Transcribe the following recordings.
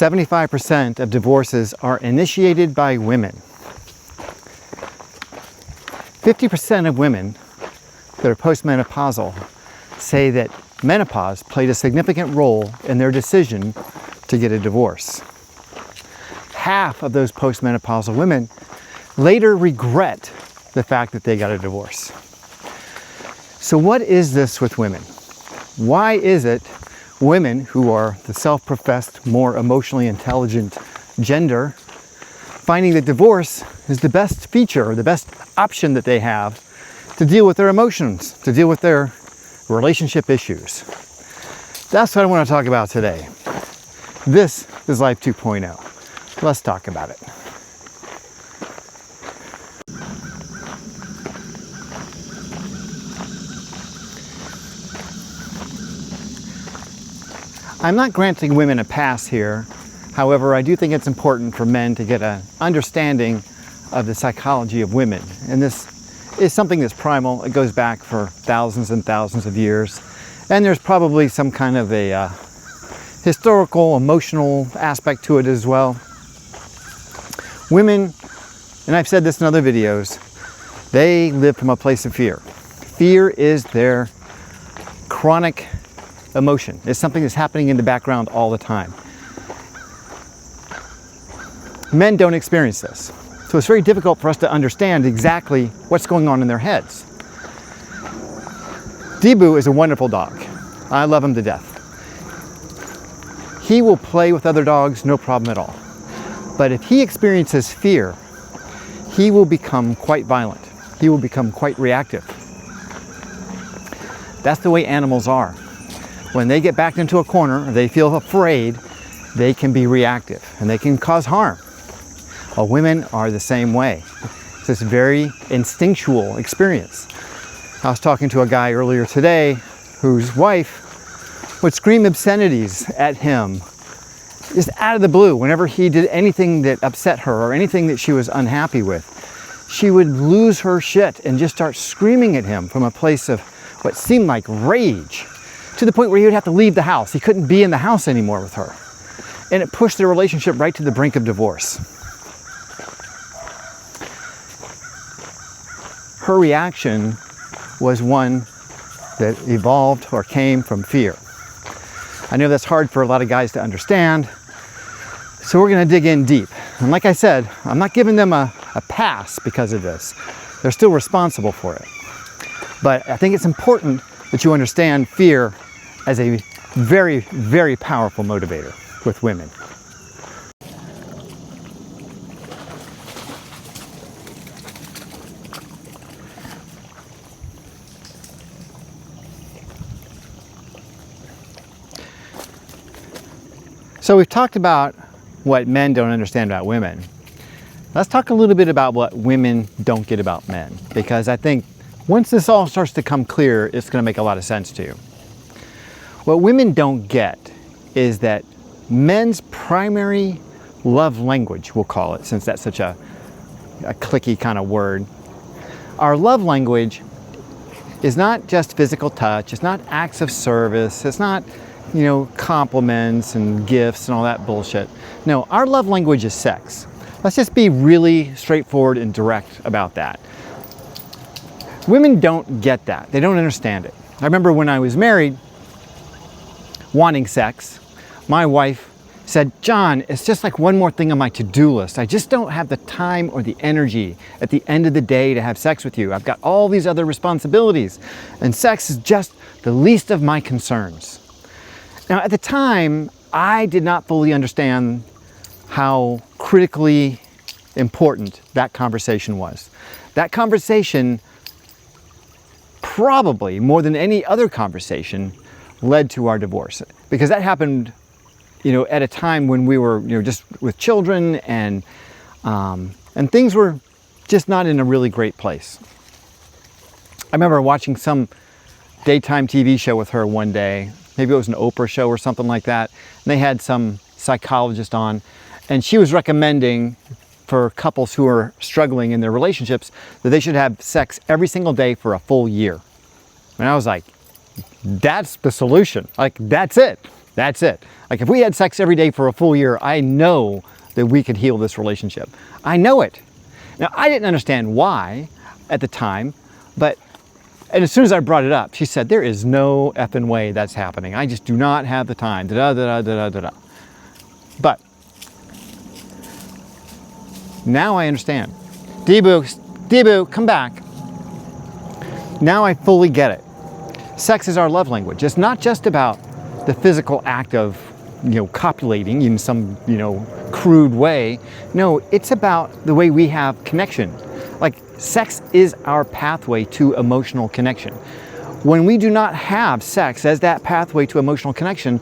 75% of divorces are initiated by women. 50% of women that are postmenopausal say that menopause played a significant role in their decision to get a divorce. Half of those postmenopausal women later regret the fact that they got a divorce. So what is this with women? Why is it women who are the self-professed, more emotionally intelligent gender finding that divorce is the best feature or the best option that they have to deal with their emotions, to deal with their relationship issues? That's what I want to talk about today. This is Life 2.0. Let's talk about it. I'm not granting women a pass here. However, I do think it's important for men to get an understanding of the psychology of women. And this is something that's primal. It goes back for thousands and thousands of years. And there's probably some kind of a historical, emotional aspect to it as well. Women, and I've said this in other videos, they live from a place of fear. Fear is their chronic emotion. It's something that's happening in the background all the time. Men don't experience this. So it's very difficult for us to understand exactly what's going on in their heads. Debu is a wonderful dog. I love him to death. He will play with other dogs, no problem at all. But if he experiences fear, he will become quite violent. He will become quite reactive. That's the way animals are. When they get backed into a corner, or they feel afraid, they can be reactive and they can cause harm. Well, women are the same way. It's this very instinctual experience. I was talking to a guy earlier today whose wife would scream obscenities at him just out of the blue whenever he did anything that upset her or anything that she was unhappy with. She would lose her shit and just start screaming at him from a place of what seemed like rage, to the point where he would have to leave the house. He couldn't be in the house anymore with her. And it pushed their relationship right to the brink of divorce. Her reaction was one that evolved or came from fear. I know that's hard for a lot of guys to understand, so we're going to dig in deep. And like I said, I'm not giving them a pass because of this. They're still responsible for it. But I think it's important that you understand fear as a very, very powerful motivator with women. So we've talked about what men don't understand about women. Let's talk a little bit about what women don't get about men, because I think once this all starts to come clear, it's going to make a lot of sense to you. What women don't get is that men's primary love language, we'll call it, since that's such a clicky kind of word. Our love language is not just physical touch, it's not acts of service, it's not, compliments and gifts and all that bullshit. No, our love language is sex. Let's just be really straightforward and direct about that. Women don't get that. They don't understand it. I remember when I was married, wanting sex, my wife said, "John, it's just like one more thing on my to-do list. I just don't have the time or the energy at the end of the day to have sex with you. I've got all these other responsibilities, and sex is just the least of my concerns." Now, at the time, I did not fully understand how critically important that conversation was. That conversation, probably more than any other conversation, led to our divorce, because that happened, at a time when we were, just with children and things were just not in a really great place. I remember watching some daytime TV show with her one day. Maybe it was an Oprah show or something like that. And they had some psychologist on, and she was recommending for couples who are struggling in their relationships that they should have sex every single day for a full year. And I was like, that's the solution. Like, that's it. That's it. Like if we had sex every day for a full year, I know that we could heal this relationship. I know it. Now, I didn't understand why at the time, and as soon as I brought it up, she said, there is no effing way that's happening. I just do not have the time. Da-da-da-da-da-da-da. But now I understand. Deebu, come back. Now I fully get it. Sex is our love language. It's not just about the physical act of, copulating in some, crude way. No, it's about the way we have connection. Like sex is our pathway to emotional connection. When we do not have sex as that pathway to emotional connection,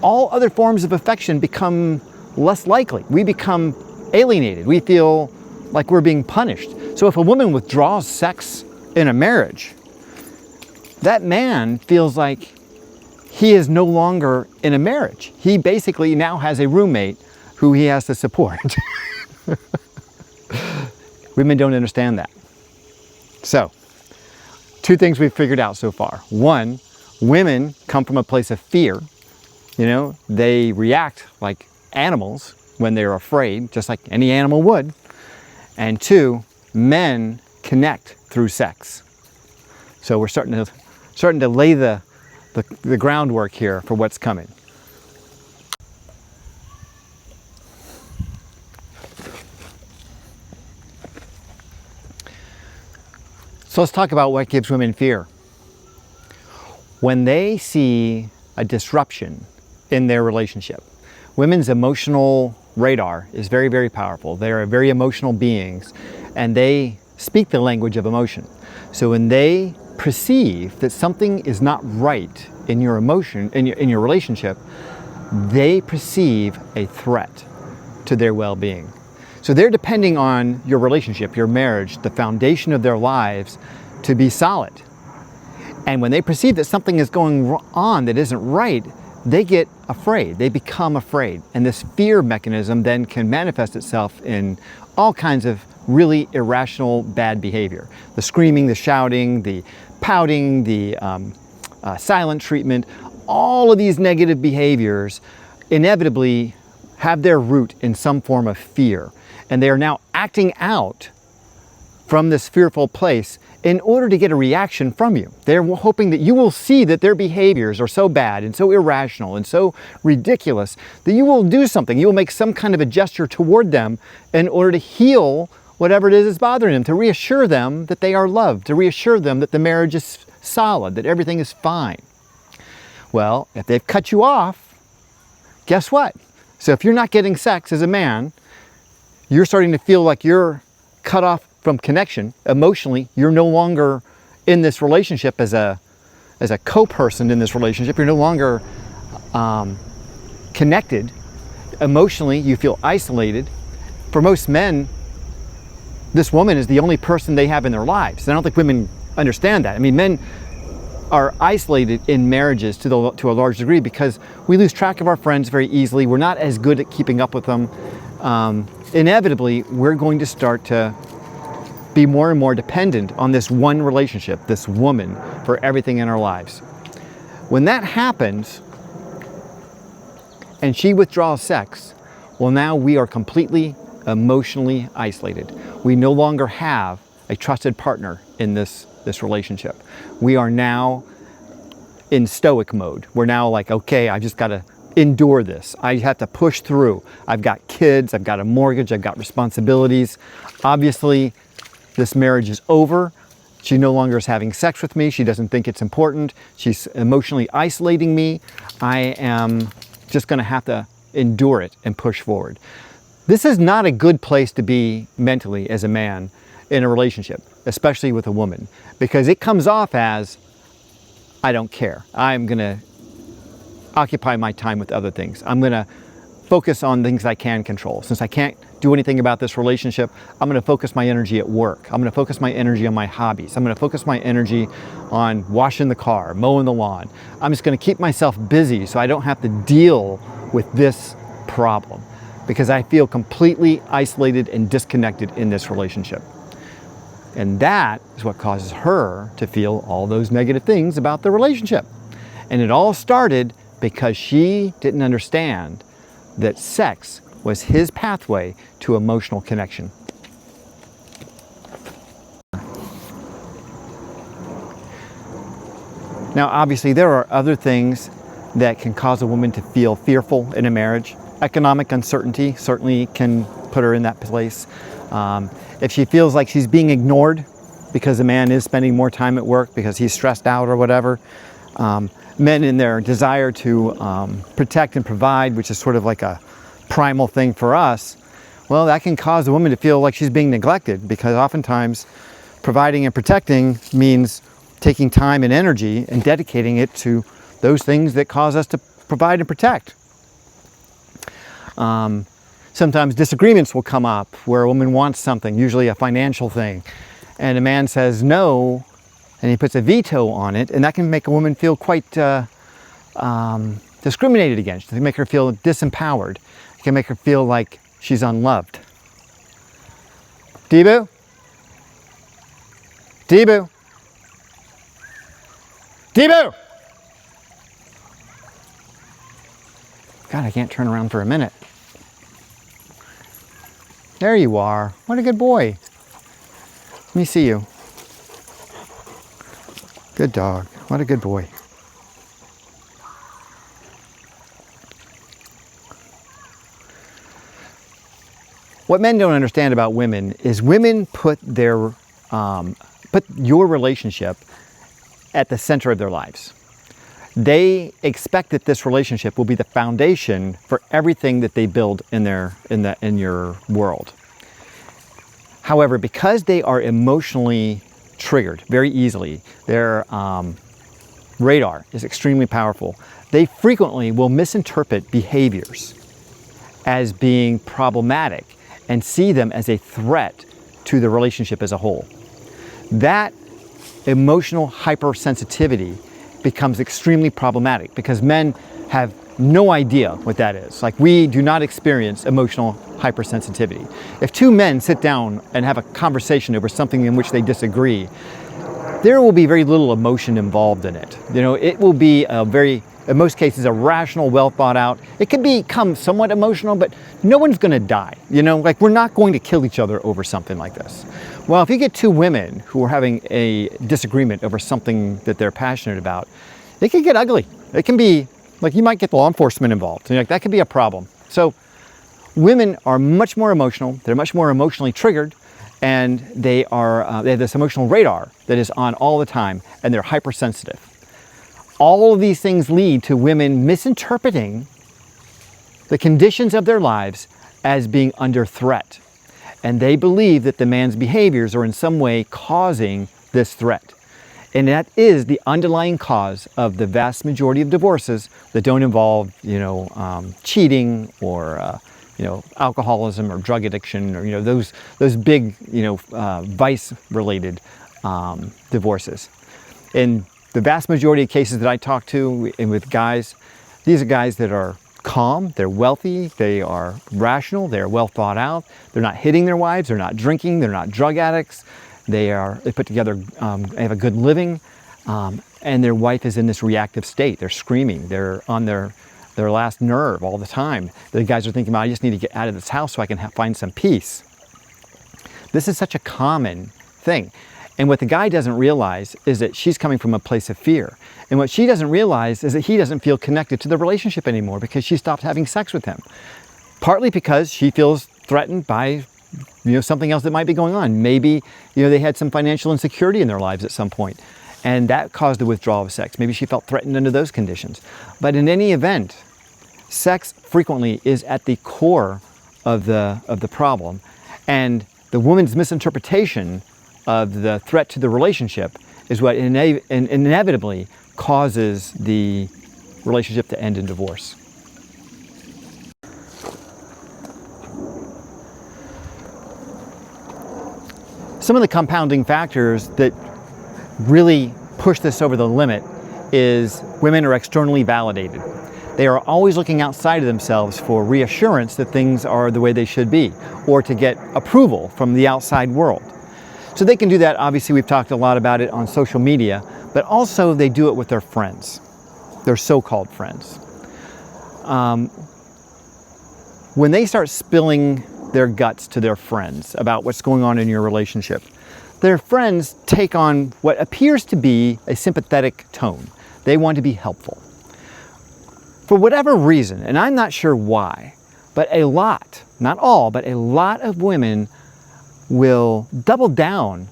all other forms of affection become less likely. We become alienated. We feel like we're being punished. So if a woman withdraws sex in a marriage, that man feels like he is no longer in a marriage. He basically now has a roommate who he has to support. Women don't understand that. So, two things we've figured out so far. One, women come from a place of fear. They react like animals when they're afraid, just like any animal would. And two, men connect through sex. So we're starting to lay the groundwork here for what's coming. So let's talk about what gives women fear. When they see a disruption in their relationship, women's emotional radar is very, very powerful. They are very emotional beings, and they speak the language of emotion. So when they perceive that something is not right in your emotion, in your relationship, they perceive a threat to their well-being. So they're depending on your relationship, your marriage, the foundation of their lives to be solid. And when they perceive that something is going on that isn't right, they get afraid. They become afraid. And this fear mechanism then can manifest itself in all kinds of really irrational bad behavior. The screaming, the shouting, the pouting, the silent treatment, all of these negative behaviors inevitably have their root in some form of fear. And they are now acting out from this fearful place in order to get a reaction from you. They're hoping that you will see that their behaviors are so bad and so irrational and so ridiculous that you will do something. You will make some kind of a gesture toward them in order to heal whatever it is that's bothering them, to reassure them that they are loved, to reassure them that the marriage is solid, that everything is fine. Well, if they've cut you off, guess what? So if you're not getting sex as a man, you're starting to feel like you're cut off from connection emotionally. You're no longer in this relationship as a co-person in this relationship. You're no longer connected emotionally. You feel isolated. For most men, this woman is the only person they have in their lives. And I don't think women understand that. I mean, men are isolated in marriages to a large degree because we lose track of our friends very easily. We're not as good at keeping up with them. Inevitably, we're going to start to be more and more dependent on this one relationship, this woman, for everything in our lives. When that happens, and she withdraws sex, well, now we are completely emotionally isolated. We no longer have a trusted partner in this relationship. We are now in stoic mode. We're now like, okay, I just got to endure this. I have to push through. I've got kids, I've got a mortgage, I've got responsibilities. Obviously, this marriage is over. She no longer is having sex with me. She doesn't think it's important. She's emotionally isolating me. I am just going to have to endure it and push forward. This is not a good place to be mentally as a man in a relationship, especially with a woman, because it comes off as, I don't care. I'm going to occupy my time with other things. I'm going to focus on things I can control. Since I can't do anything about this relationship, I'm going to focus my energy at work. I'm going to focus my energy on my hobbies. I'm going to focus my energy on washing the car, mowing the lawn. I'm just going to keep myself busy so I don't have to deal with this problem, because I feel completely isolated and disconnected in this relationship. And that is what causes her to feel all those negative things about the relationship. And it all started because she didn't understand that sex was his pathway to emotional connection. Now, obviously, there are other things that can cause a woman to feel fearful in a marriage. Economic uncertainty certainly can put her in that place. If she feels like she's being ignored because a man is spending more time at work because he's stressed out or whatever. Men in their desire to protect and provide, which is sort of like a primal thing for us, well, that can cause a woman to feel like she's being neglected, because oftentimes providing and protecting means taking time and energy and dedicating it to those things that cause us to provide and protect. Sometimes disagreements will come up where a woman wants something, usually a financial thing, and a man says no, and he puts a veto on it, and that can make a woman feel quite discriminated against. It can make her feel disempowered. It can make her feel like she's unloved. Deebu? Deebu? Deebu! God, I can't turn around for a minute. There you are. What a good boy. Let me see you. Good dog. What a good boy. What men don't understand about women is women put your relationship at the center of their lives. They expect that this relationship will be the foundation for everything that they build in your world. However, because they are emotionally triggered very easily, their radar is extremely powerful. They frequently will misinterpret behaviors as being problematic and see them as a threat to the relationship as a whole. That emotional hypersensitivity becomes extremely problematic because men have no idea what that is. Like, we do not experience emotional hypersensitivity. If two men sit down and have a conversation over something in which they disagree, there will be very little emotion involved in it. You know, it will be in most cases, a rational, well thought out. It can become somewhat emotional, but no one's gonna die. You know, like, we're not going to kill each other over something like this. Well, if you get two women who are having a disagreement over something that they're passionate about, it can get ugly. It can be, like, you might get law enforcement involved. And, like, that could be a problem. So women are much more emotional. They're much more emotionally triggered, and they have this emotional radar that is on all the time, and they're hypersensitive. All of these things lead to women misinterpreting the conditions of their lives as being under threat. And they believe that the man's behaviors are in some way causing this threat. And that is the underlying cause of the vast majority of divorces that don't involve, cheating or, alcoholism or drug addiction, or, those big, vice-related divorces. In the vast majority of cases that I talk to and with guys, these are guys that are calm, they're wealthy, they are rational, they're well thought out, they're not hitting their wives, they're not drinking, they're not drug addicts, they put together, they have a good living, and their wife is in this reactive state. They're screaming, they're on their last nerve all the time. The guys are thinking about, I just need to get out of this house so I can find some peace. This is such a common thing. And what the guy doesn't realize is that she's coming from a place of fear. And what she doesn't realize is that he doesn't feel connected to the relationship anymore because she stopped having sex with him. Partly because she feels threatened by, something else that might be going on. Maybe, they had some financial insecurity in their lives at some point, and that caused a withdrawal of sex. Maybe she felt threatened under those conditions. But in any event, sex frequently is at the core of the problem. And the woman's misinterpretation of the threat to the relationship is what inevitably causes the relationship to end in divorce. Some of the compounding factors that really push this over the limit is women are externally validated. They are always looking outside of themselves for reassurance that things are the way they should be, or to get approval from the outside world. So they can do that. Obviously, we've talked a lot about it on social media, but also they do it with their friends, their so-called friends. when they start spilling their guts to their friends about what's going on in your relationship, their friends take on what appears to be a sympathetic tone. They want to be helpful. For whatever reason, and I'm not sure why, but a lot, not all, but a lot of women will double down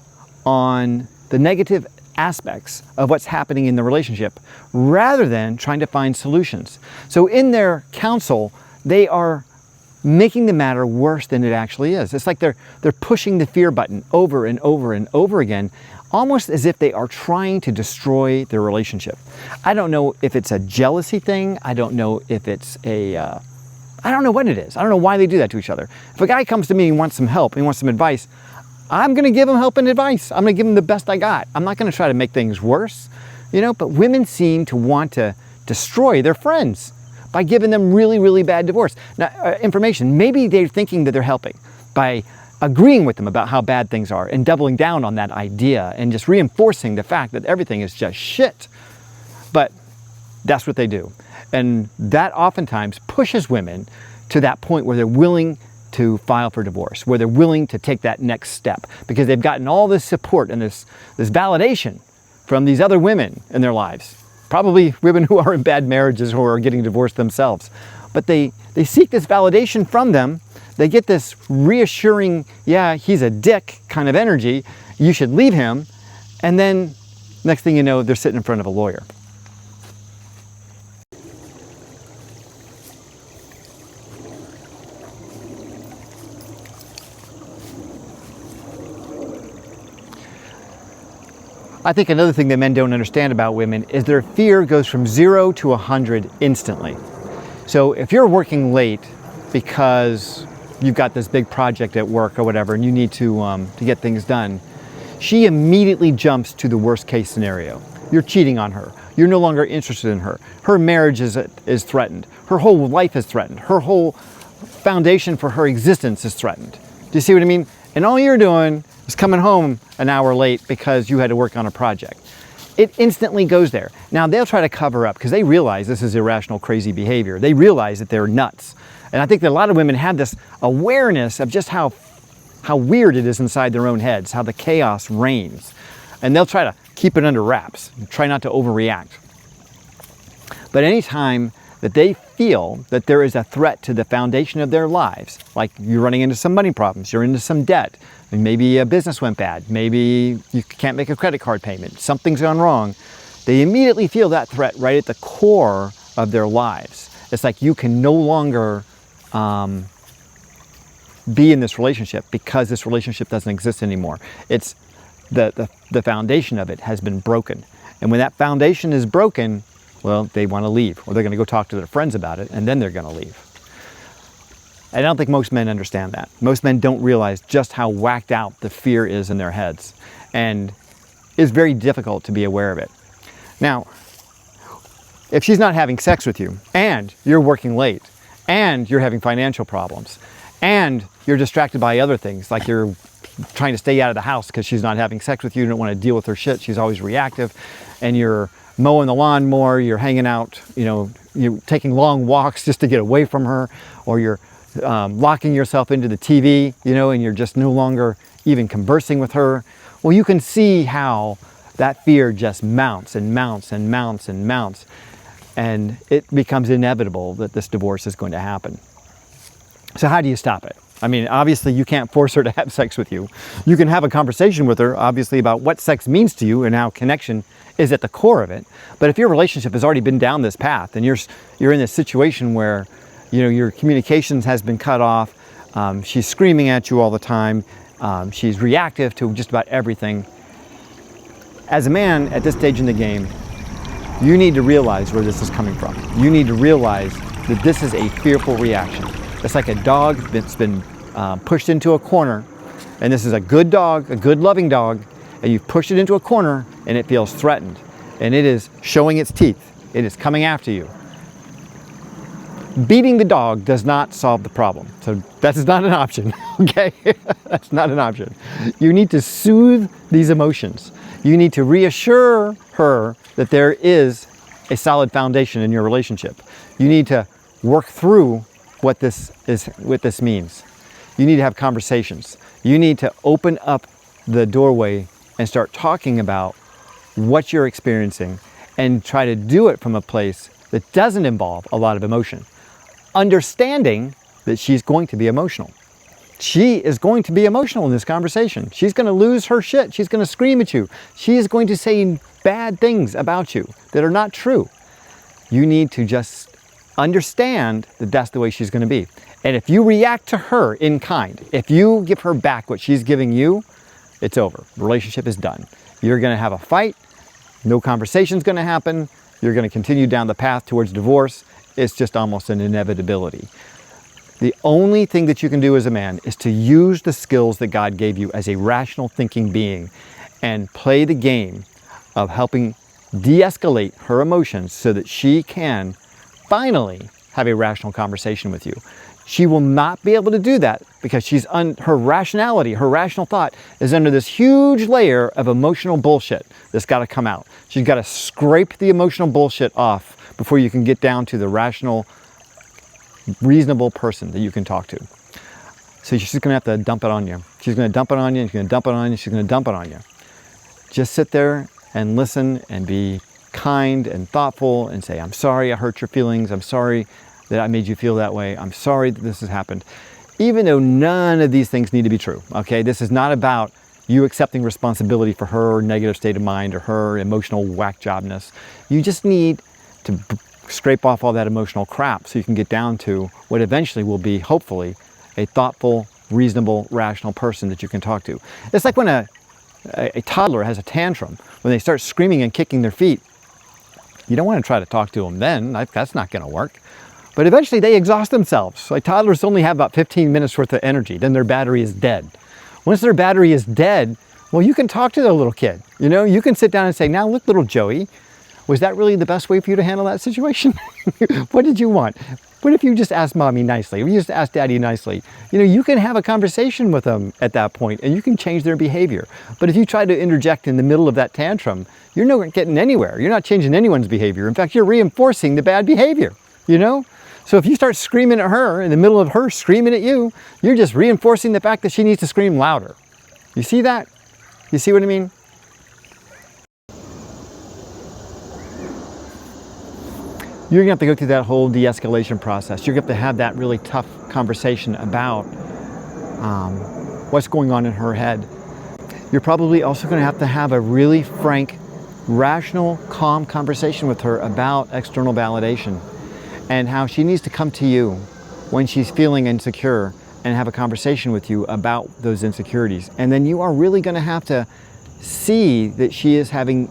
on the negative aspects of what's happening in the relationship rather than trying to find solutions. So in their counsel, they are making the matter worse than it actually is. It's like they're pushing the fear button over and over and over again, almost as if they are trying to destroy their relationship. I don't know if it's a jealousy thing. I don't know if it's I don't know what it is. I don't know why they do that to each other. If a guy comes to me and wants some help, he wants some advice, I'm going to give him help and advice. I'm going to give him the best I got. I'm not going to try to make things worse, but women seem to want to destroy their friends by giving them really, really bad information. Maybe they're thinking that they're helping by agreeing with them about how bad things are and doubling down on that idea and just reinforcing the fact that everything is just shit. But that's what they do. And that oftentimes pushes women to that point where they're willing to file for divorce, where they're willing to take that next step because they've gotten all this support and this validation from these other women in their lives. Probably women who are in bad marriages or are getting divorced themselves. But they seek this validation from them. They get this reassuring, yeah, he's a dick kind of energy. You should leave him. And then next thing you know, they're sitting in front of a lawyer. I think another thing that men don't understand about women is their fear goes from 0 to 100 instantly. So if you're working late because you've got this big project at work or whatever and you need to get things done, she immediately jumps to the worst case scenario. You're cheating on her. You're no longer interested in her. Her marriage is threatened. Her whole life is threatened. Her whole foundation for her existence is threatened. Do you see what I mean? And all you're doing is coming home an hour late because you had to work on a project. It instantly goes there. Now they'll try to cover up because they realize this is irrational, crazy behavior. They realize that they're nuts. And I think that a lot of women have this awareness of just how weird it is inside their own heads, how the chaos reigns. And they'll try to keep it under wraps, try not to overreact. But anytime that they feel that there is a threat to the foundation of their lives, like you're running into some money problems, you're into some debt, and maybe a business went bad, maybe you can't make a credit card payment, something's gone wrong, they immediately feel that threat right at the core of their lives. It's like you can no longer be in this relationship because this relationship doesn't exist anymore. It's the foundation of it has been broken. And when that foundation is broken, well, they want to leave, or they're going to go talk to their friends about it, and then they're going to leave. I don't think most men understand that. Most men don't realize just how whacked out the fear is in their heads, and it's very difficult to be aware of it. Now, if she's not having sex with you, and you're working late, and you're having financial problems, and you're distracted by other things, like you're trying to stay out of the house because she's not having sex with you, you don't want to deal with her shit, she's always reactive, and you're mowing the lawn more, you're hanging out, you're taking long walks just to get away from her, or you're locking yourself into the TV, and you're just no longer even conversing with her. Well, you can see how that fear just mounts and mounts and mounts and mounts, and it becomes inevitable that this divorce is going to happen. So how do you stop it? I mean, obviously you can't force her to have sex with you. You can have a conversation with her, obviously, about what sex means to you and how connection is at the core of it. But if your relationship has already been down this path and you're in this situation where, your communications has been cut off, she's screaming at you all the time, she's reactive to just about everything. As a man at this stage in the game, you need to realize where this is coming from. You need to realize that this is a fearful reaction. It's like a dog that's been pushed into a corner, and this is a good dog, a good loving dog, and you've pushed it into a corner and it feels threatened, and it is showing its teeth. It is coming after you. Beating the dog does not solve the problem. So that is not an option, okay? That's not an option. You need to soothe these emotions. You need to reassure her that there is a solid foundation in your relationship. You need to work through what this means. You need to have conversations. You need to open up the doorway and start talking about what you're experiencing and try to do it from a place that doesn't involve a lot of emotion. Understanding that she's going to be emotional. She is going to be emotional in this conversation. She's going to lose her shit. She's going to scream at you. She is going to say bad things about you that are not true. You need to just understand that that's the way she's going to be. And if you react to her in kind, if you give her back what she's giving you, it's over. The relationship is done. You're going to have a fight. No conversation's going to happen. You're going to continue down the path towards divorce. It's just almost an inevitability. The only thing that you can do as a man is to use the skills that God gave you as a rational thinking being and play the game of helping de-escalate her emotions so that she can finally have a rational conversation with you. She will not be able to do that because her rationality, her rational thought is under this huge layer of emotional bullshit that's got to come out. She's got to scrape the emotional bullshit off before you can get down to the rational, reasonable person that you can talk to. So she's going to have to dump it on you. She's going to dump it on you, and she's going to dump it on you, she's going to dump it on you. Just sit there and listen and be kind and thoughtful and say, I'm sorry I hurt your feelings. I'm sorry that I made you feel that way. I'm sorry that this has happened. Even though none of these things need to be true, okay? This is not about you accepting responsibility for her negative state of mind or her emotional whack jobness. You just need to scrape off all that emotional crap so you can get down to what eventually will be, hopefully, a thoughtful, reasonable, rational person that you can talk to. It's like when a toddler has a tantrum, when they start screaming and kicking their feet. You don't want to try to talk to them then. That's not going to work. But eventually they exhaust themselves. Like toddlers only have about 15 minutes worth of energy. Then their battery is dead. Once their battery is dead, well, you can talk to the little kid. You know, you can sit down and say, now look, little Joey, was that really the best way for you to handle that situation? What did you want? What if you just asked mommy nicely? Or you just asked daddy nicely? You know, you can have a conversation with them at that point and you can change their behavior. But if you try to interject in the middle of that tantrum, you're not getting anywhere. You're not changing anyone's behavior. In fact, you're reinforcing the bad behavior, you know? So if you start screaming at her in the middle of her screaming at you, you're just reinforcing the fact that she needs to scream louder. You see that? You see what I mean? You're gonna have to go through that whole de-escalation process. You're gonna have to have that really tough conversation about what's going on in her head. You're probably also gonna have to have a really frank, rational, calm conversation with her about external validation and how she needs to come to you when she's feeling insecure and have a conversation with you about those insecurities. And then you are really gonna have to see that she is having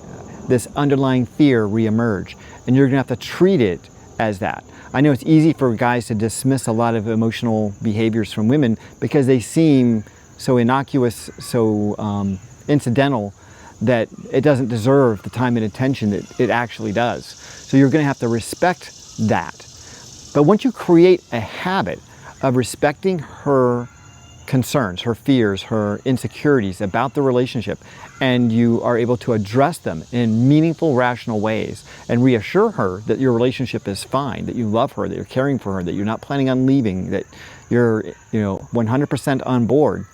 this underlying fear reemerge. And you're gonna have to treat it as that. I know it's easy for guys to dismiss a lot of emotional behaviors from women because they seem so innocuous, so incidental, that it doesn't deserve the time and attention that it actually does. So you're gonna have to respect that. But once you create a habit of respecting her concerns, her fears, her insecurities about the relationship, and you are able to address them in meaningful, rational ways and reassure her that your relationship is fine, that you love her, that you're caring for her, that you're not planning on leaving, that you're 100% on board.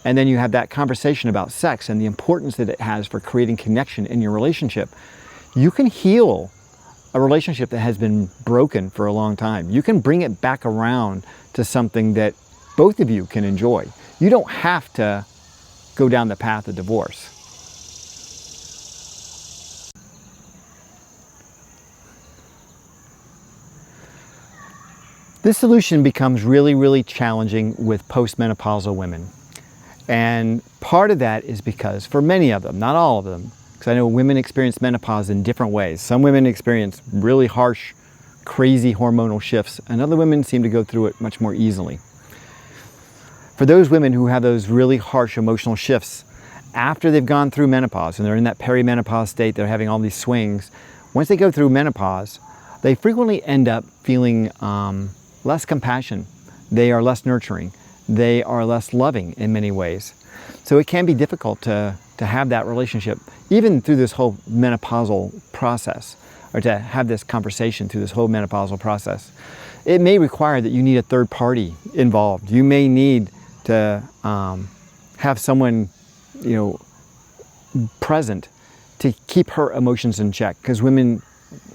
And then you have that conversation about sex and the importance that it has for creating connection in your relationship. You can heal a relationship that has been broken for a long time. You can bring it back around to something that both of you can enjoy. You don't have to go down the path of divorce. This solution becomes really, really challenging with postmenopausal women. And part of that is because for many of them, not all of them, because I know women experience menopause in different ways. Some women experience really harsh, crazy hormonal shifts, and other women seem to go through it much more easily. For those women who have those really harsh emotional shifts, after they've gone through menopause and they're in that perimenopause state, they're having all these swings, once they go through menopause, they frequently end up feeling less compassion. They are less nurturing. They are less loving in many ways. So it can be difficult to have that relationship, even through this whole menopausal process. or to have this conversation through this whole menopausal process. It may require that you need a third party involved. You may need to have someone, present to keep her emotions in check, because women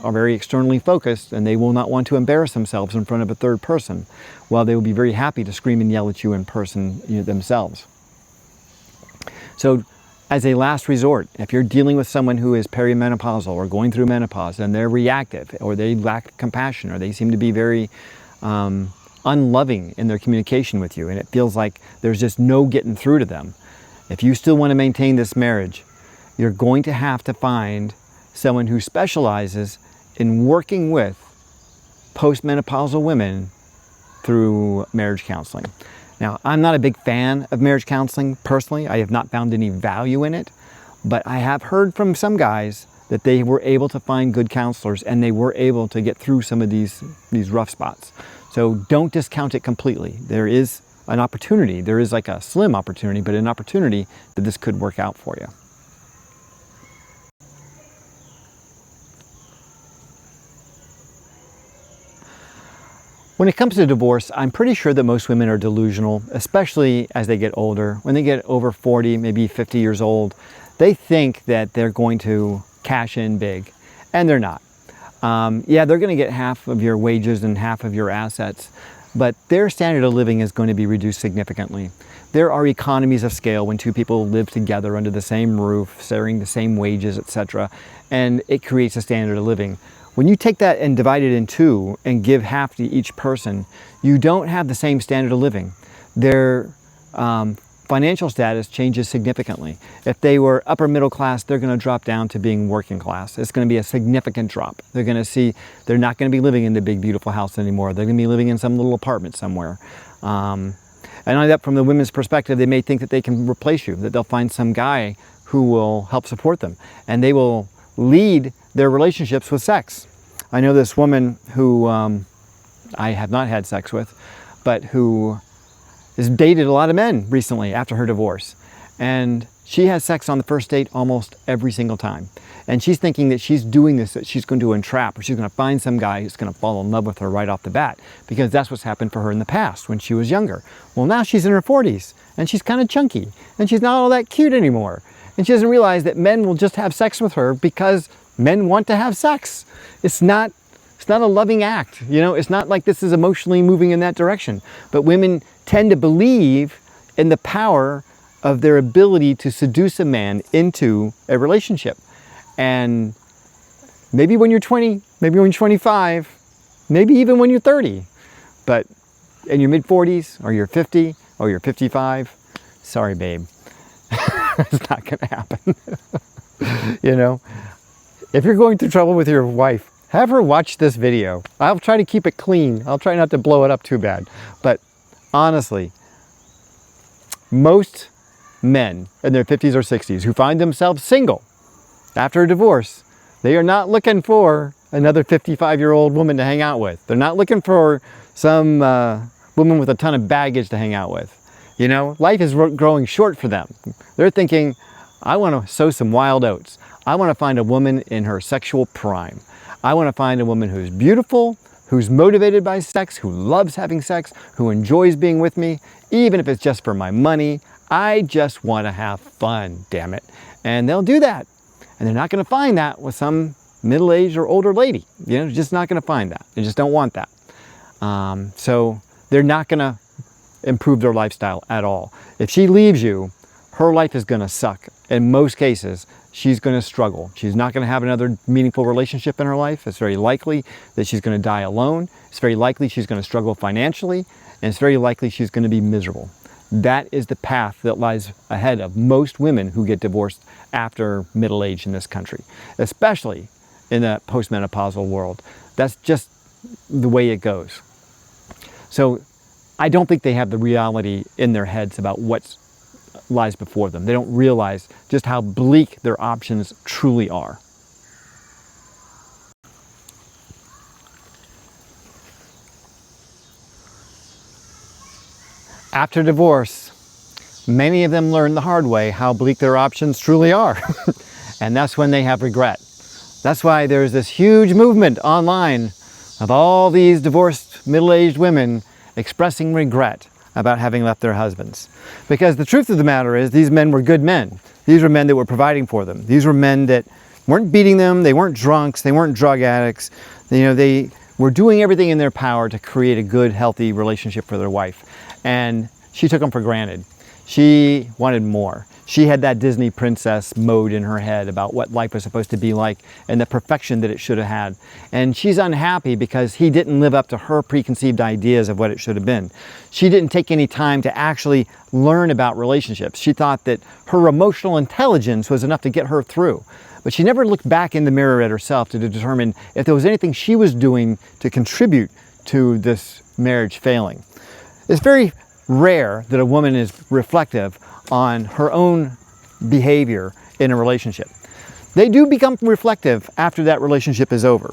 are very externally focused and they will not want to embarrass themselves in front of a third person, while they will be very happy to scream and yell at you in person themselves. So as a last resort, if you're dealing with someone who is perimenopausal or going through menopause and they're reactive, or they lack compassion, or they seem to be very unloving in their communication with you, and it feels like there's just no getting through to them, if you still want to maintain this marriage, you're going to have to find someone who specializes in working with postmenopausal women through marriage counseling. Now, I'm not a big fan of marriage counseling personally. I have not found any value in it, but I have heard from some guys that they were able to find good counselors and they were able to get through some of these rough spots. So don't discount it completely. There is an opportunity. There is like a slim opportunity, but an opportunity that this could work out for you. When it comes to divorce, I'm pretty sure that most women are delusional, especially as they get older. When they get over 40, maybe 50 years old, they think that they're going to cash in big, and they're not. Yeah, they're going to get half of your wages and half of your assets, but their standard of living is going to be reduced significantly. There are economies of scale when two people live together under the same roof, sharing the same wages, etc., and it creates a standard of living. When you take that and divide it in two and give half to each person, you don't have the same standard of living. Their financial status changes significantly. If they were upper middle class, they're going to drop down to being working class. It's going to be a significant drop. They're going to see they're not going to be living in the big, beautiful house anymore. They're going to be living in some little apartment somewhere. And only that, from the women's perspective, they may think that they can replace you, that they'll find some guy who will help support them, and they will lead their relationships with sex. I know this woman who I have not had sex with, but who has dated a lot of men recently after her divorce. And she has sex on the first date almost every single time. And she's thinking that she's doing this, that she's going to entrap, or she's going to find some guy who's going to fall in love with her right off the bat, because that's what's happened for her in the past when she was younger. Well, now she's in her 40s and she's kind of chunky and she's not all that cute anymore. And she doesn't realize that men will just have sex with her because men want to have sex. It's not a loving act, it's not like this is emotionally moving in that direction. But women tend to believe in the power of their ability to seduce a man into a relationship. And maybe when you're 20, maybe when you're 25, maybe even when you're 30, but in your mid 40s, or you're 50, or you're 55, sorry babe, it's not gonna happen. If you're going through trouble with your wife, have her watch this video. I'll try to keep it clean. I'll try not to blow it up too bad. But honestly, most men in their 50s or 60s who find themselves single after a divorce, they are not looking for another 55-year-old woman to hang out with. They're not looking for some woman with a ton of baggage to hang out with. Life is growing short for them. They're thinking, I want to sow some wild oats. I want to find a woman in her sexual prime. I want to find a woman who's beautiful, who's motivated by sex, who loves having sex, who enjoys being with me, even if it's just for my money. I just want to have fun, damn it. And they'll do that. And they're not going to find that with some middle-aged or older lady. Just not going to find that. They just don't want that. So they're not going to improve their lifestyle at all. If she leaves you, her life is going to suck. In most cases, she's going to struggle. She's not going to have another meaningful relationship in her life. It's very likely that she's going to die alone. It's very likely she's going to struggle financially, and it's very likely she's going to be miserable. That is the path that lies ahead of most women who get divorced after middle age in this country, especially in the postmenopausal world. That's just the way it goes. So I don't think they have the reality in their heads about what lies before them. They don't realize just how bleak their options truly are. After divorce, many of them learn the hard way how bleak their options truly are. And that's when they have regret. That's why there's this huge movement online of all these divorced middle-aged women expressing regret about having left their husbands. Because the truth of the matter is, these men were good men. These were men that were providing for them. These were men that weren't beating them, they weren't drunks, they weren't drug addicts. They were doing everything in their power to create a good, healthy relationship for their wife. And she took them for granted. She wanted more. She had that Disney princess mode in her head about what life was supposed to be like and the perfection that it should have had. And she's unhappy because he didn't live up to her preconceived ideas of what it should have been. She didn't take any time to actually learn about relationships. She thought that her emotional intelligence was enough to get her through. But she never looked back in the mirror at herself to determine if there was anything she was doing to contribute to this marriage failing. It's very rare that a woman is reflective on her own behavior in a relationship. They do become reflective after that relationship is over.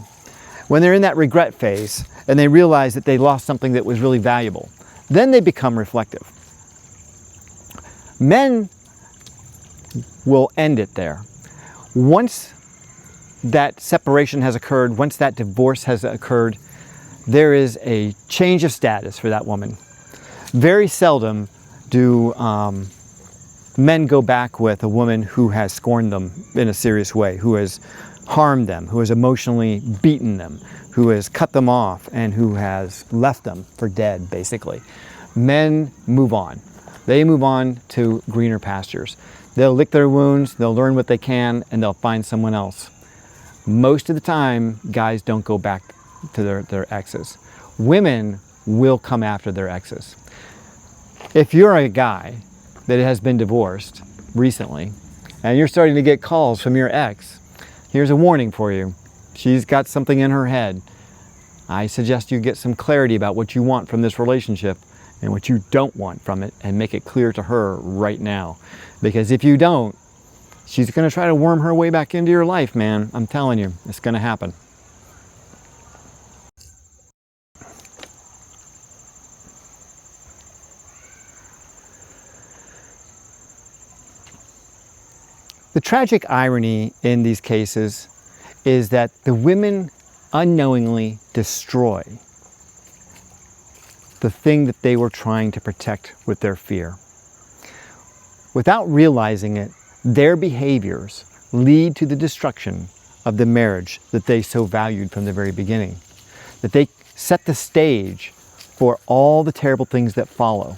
When they're in that regret phase and they realize that they lost something that was really valuable, then they become reflective. Men will end it there. Once that separation has occurred, once that divorce has occurred, there is a change of status for that woman. Very seldom do men go back with a woman who has scorned them in a serious way, who has harmed them, who has emotionally beaten them, who has cut them off, and who has left them for dead, basically. Men move on. They move on to greener pastures. They'll lick their wounds, they'll learn what they can, and they'll find someone else. Most of the time, guys don't go back to their exes. Women will come after their exes. If you're a guy that has been divorced recently and you're starting to get calls from your ex, here's a warning for you. She's got something in her head. I suggest you get some clarity about what you want from this relationship and what you don't want from it, and make it clear to her right now. Because if you don't, she's going to try to worm her way back into your life, man. I'm telling you, it's going to happen. The tragic irony in these cases is that the women unknowingly destroy the thing that they were trying to protect with their fear. Without realizing it, their behaviors lead to the destruction of the marriage that they so valued from the very beginning. That they set the stage for all the terrible things that follow.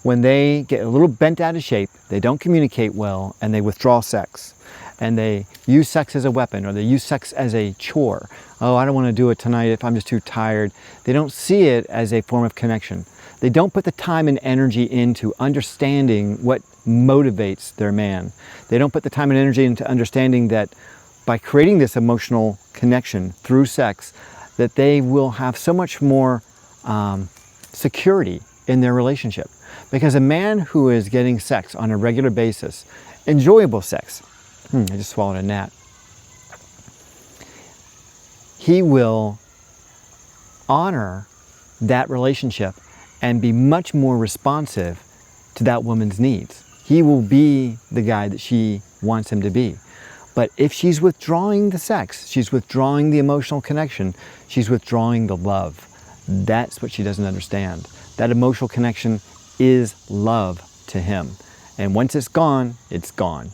When they get a little bent out of shape, they don't communicate well, and they withdraw sex. And they use sex as a weapon, or they use sex as a chore. Oh, I don't want to do it tonight if I'm just too tired. They don't see it as a form of connection. They don't put the time and energy into understanding what motivates their man. They don't put the time and energy into understanding that by creating this emotional connection through sex, that they will have so much more security in their relationship. Because a man who is getting sex on a regular basis, enjoyable sex, I just swallowed a gnat, he will honor that relationship and be much more responsive to that woman's needs. He will be the guy that she wants him to be. But if she's withdrawing the sex, she's withdrawing the emotional connection, she's withdrawing the love. That's what she doesn't understand. That emotional connection is love to him. And once it's gone, it's gone.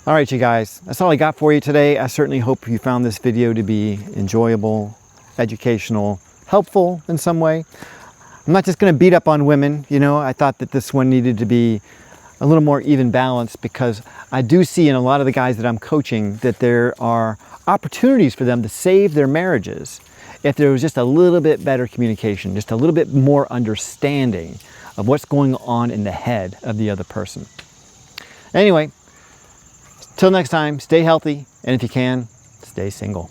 All right, you guys, that's all I got for you today. I certainly hope you found this video to be enjoyable, educational, helpful in some way. I'm not just going to beat up on women. You know, I thought that this one needed to be a little more even balanced, because I do see in a lot of the guys that I'm coaching that there are opportunities for them to save their marriages if there was just a little bit better communication, just a little bit more understanding of what's going on in the head of the other person. Anyway, till next time, stay healthy, and if you can, stay single.